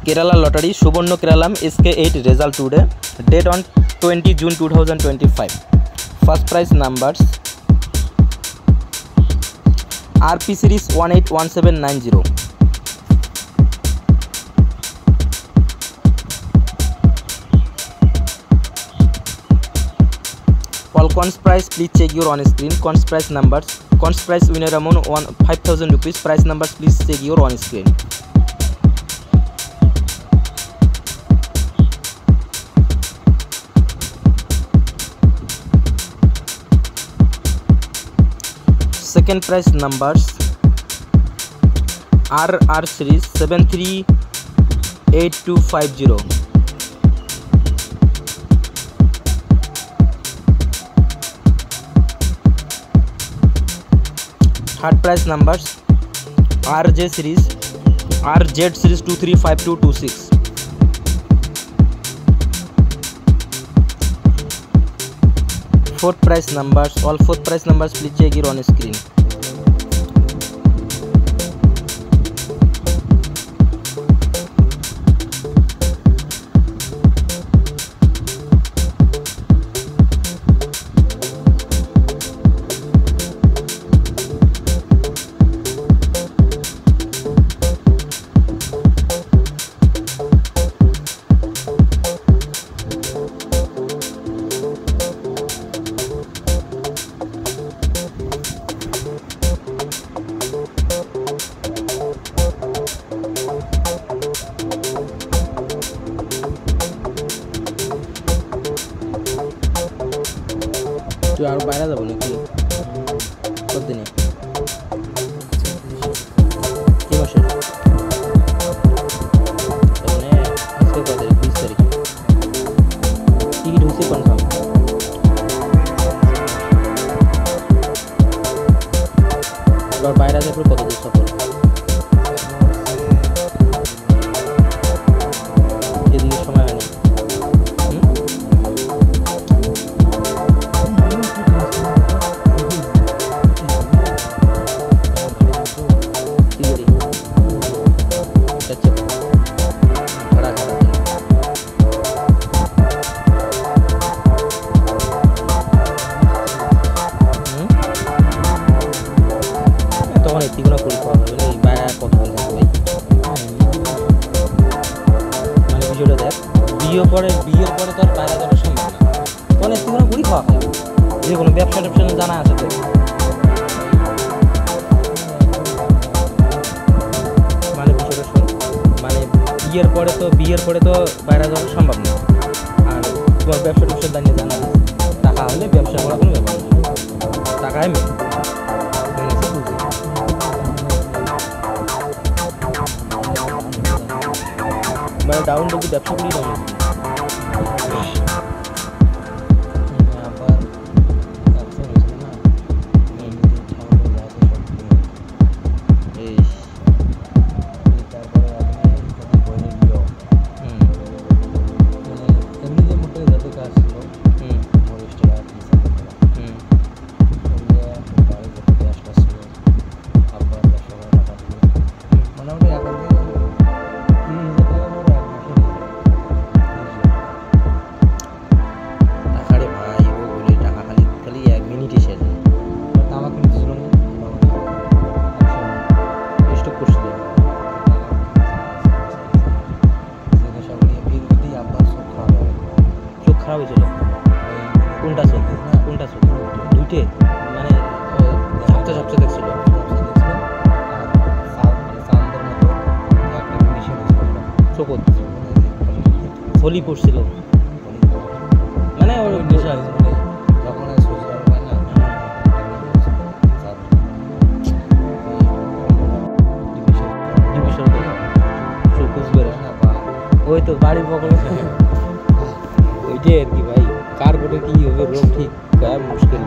Kerala lottery Suborno Keralam SK8 result today. Date on 20 June 2025. First prize numbers RP series 181790. All cons price, please check your on screen. Cons price numbers. Cons price winner amount 5,000 rupees. Price numbers, please check your on screen. Second prize numbers RR series 738250. Third prize numbers RZ series 235226. Fourth prize numbers. All fourth prize numbers, please check here on screen. আর বাইরে যাব নাকি কতদিনে কি মাসে মানে আজকে কত তারিখ 20 তারিখ টিকিট হইছে কনফার্ম এবার বাইরে যাবে কত দিন সফর এদিকে সময় হয়নি বিয়ের পরে তো আর বাইরে যাওয়া সম্ভব না অনেক কোনো গুড়ি খাওয়া খায় যে কোনো ব্যবসা ট্যাবসা জানা আছে তো মানে বিষয়টা শোন মানে বিয়ের পরে তো বাইরে যাওয়া সম্ভব না আর তোমার ব্যবসা ট্যাবসা জানিয়ে জানা আছে টাকা হলে ব্যবসা করা কোনো ব্যাপার না টাকাই মেন মানে ডাউন যদি ব্যবসা করি না কোনটা দুইটে মানে ঝাপটা দেখছিল চোখত হলি পড়ছিল মানে ওর নেশা যখন ওই তো বাড়ির বগলে ওইটাই আর কি ভাই কার বোর্ডে কি হবে রোগ ঠিক মুশকিল